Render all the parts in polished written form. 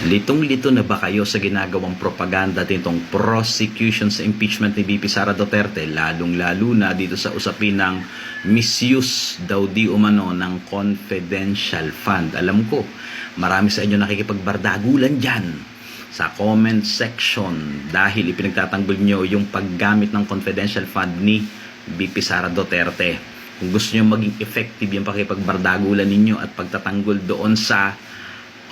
Litong-lito na ba kayo sa ginagawang propaganda nitong prosecution sa impeachment ni VP Sara Duterte, lalong-lalo na dito sa usapin ng misuse daw di umano ng confidential fund? Alam ko, marami sa inyo nakikipagbardagulan dyan sa comment section dahil ipinagtatanggol nyo yung paggamit ng confidential fund ni VP Sara Duterte. Kung gusto nyo maging effective yung pakipagbardagulan ninyo at pagtatanggol doon sa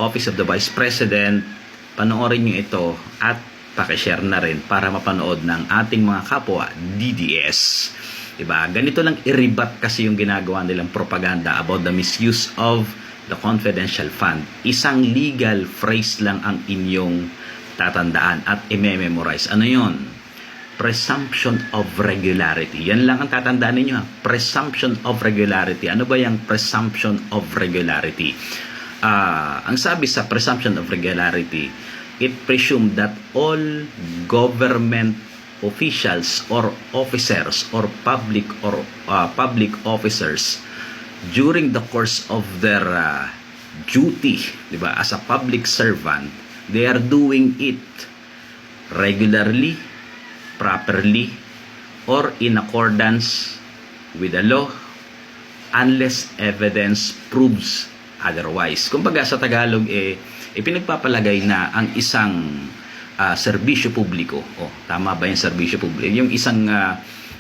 Office of the Vice President, panoorin nyo ito at pakishare na rin para mapanood ng ating mga kapwa DDS. Diba? Ganito lang i-rebat kasi yung ginagawa nilang propaganda about the misuse of the confidential fund. Isang legal phrase lang ang inyong tatandaan at i-memorize. Ano yon? Presumption of regularity. Yan lang ang tatandaan ninyo. Presumption of regularity. Ano ba yung presumption of regularity? Ang sabi sa presumption of regularity, it presumed that all government officials or officers or public officers during the course of their duty, di ba, as a public servant, they are doing it regularly, properly, or in accordance with the law unless evidence proves otherwise. Kumbaga sa Tagalog pinagpapalagay na ang isang serbisyo publiko, tama ba yung serbisyo publiko? Yung isang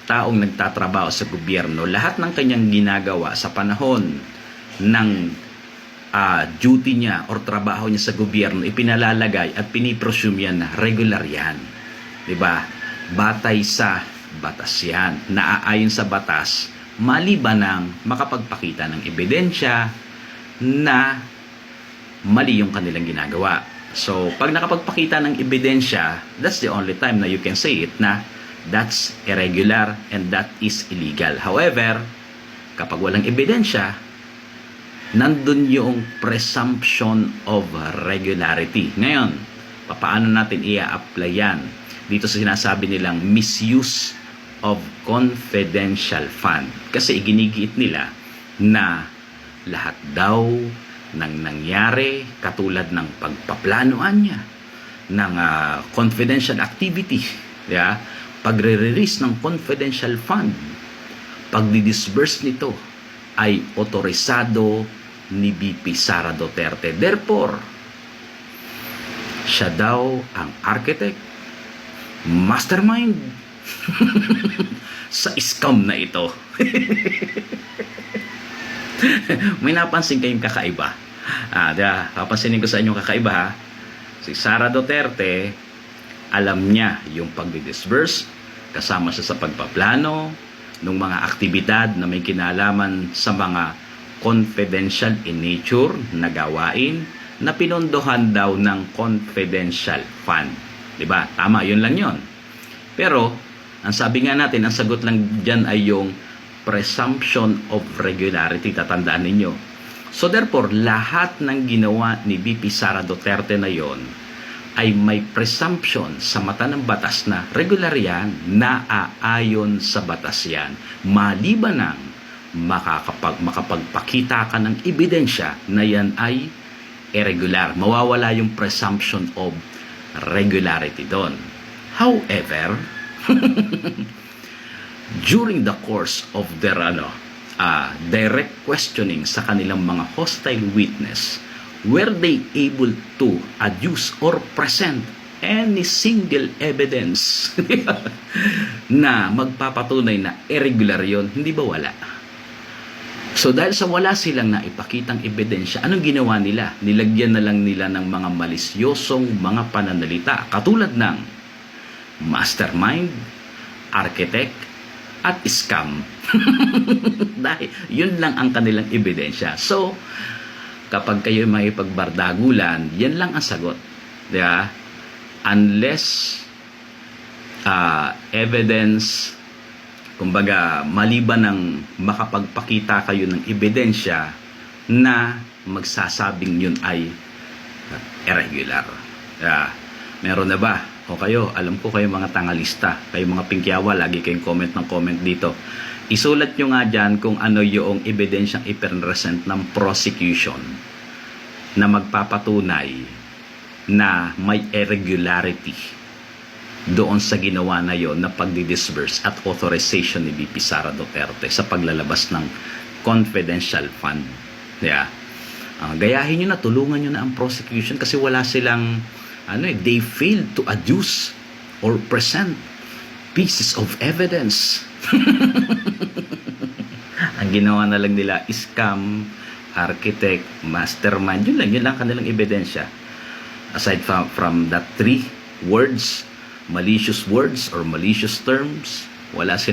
taong nagtatrabaho sa gobyerno, lahat ng kanyang ginagawa sa panahon ng duty niya or trabaho niya sa gobyerno, ipinalalagay at pinipresume yan na regular yan. Diba? Batay sa batas yan. Naaayon sa batas, maliban ng makapagpakita ng ebidensya na mali yung kanilang ginagawa. So, pag nakapagpakita ng ebidensya, that's the only time na you can say it na that's irregular and that is illegal. However, kapag walang ebidensya, nandun yung presumption of regularity. Ngayon, paano natin i-apply yan dito sa sinasabi nilang misuse of confidential fund? Kasi iginigiit nila na lahat daw ng nangyari katulad ng pagpaplanoan niya ng confidential activity, pagre-release ng confidential fund, pagdi-disburse nito ay otorisado ni VP Sara Duterte. Therefore, siya daw ang architect, mastermind sa scam na ito. May napansin kayong kakaiba. Papansinin ko sa inyo kakaiba, ha? Si Sara Duterte, alam niya yung pag-disburse, kasama siya sa pagpaplano ng mga aktibidad na may kinalaman sa mga confidential in nature na gawain na pinondohan daw ng confidential fund. Diba? Tama, yun lang yun. Pero, ang sabi nga natin, ang sagot lang dyan ay yung presumption of regularity, tatandaan ninyo. So therefore, lahat ng ginawa ni VP Sara Duterte na yon ay may presumption sa mata ng batas na regular yan, naaayon sa batas yan. Maliban ng makapagpakita ka ng ebidensya na yan ay irregular. Mawawala yung presumption of regularity doon. However, during the course of their direct questioning sa kanilang mga hostile witness, were they able to adduce or present any single evidence na magpapatunay na irregular yon? Hindi ba wala? So dahil sa wala silang naipakitang ebidensya, anong ginawa nila? Nilagyan na lang nila ng mga malisyosong mga pananalita katulad ng mastermind, architect, at scam. Dahil yun lang ang kanilang ebidensya. So, kapag kayo may pagbardagulan, yan lang ang sagot. Diba? Unless evidence, kumbaga, maliban ng makapagpakita kayo ng ebidensya na magsasabing yun ay irregular. Diba? Meron na ba? O kayo, alam ko kayo mga tangalista, kayo mga pingkyawa, lagi kayong comment ng comment dito. Isulat nyo nga dyan kung ano yung ebidensyang ipresent ng prosecution na magpapatunay na may irregularity doon sa ginawa na yon na pagdi-disburse at authorization ni VP Sara Duterte sa paglalabas ng confidential fund. Yeah. Gayahin nyo na, tulungan nyo na ang prosecution kasi wala silang, they failed to adduce or present pieces of evidence. Ang ginawa na lang nila, scam, architect, mastermind, yun lang kanilang ebidensya. Aside from that three words, malicious words or malicious terms, wala sila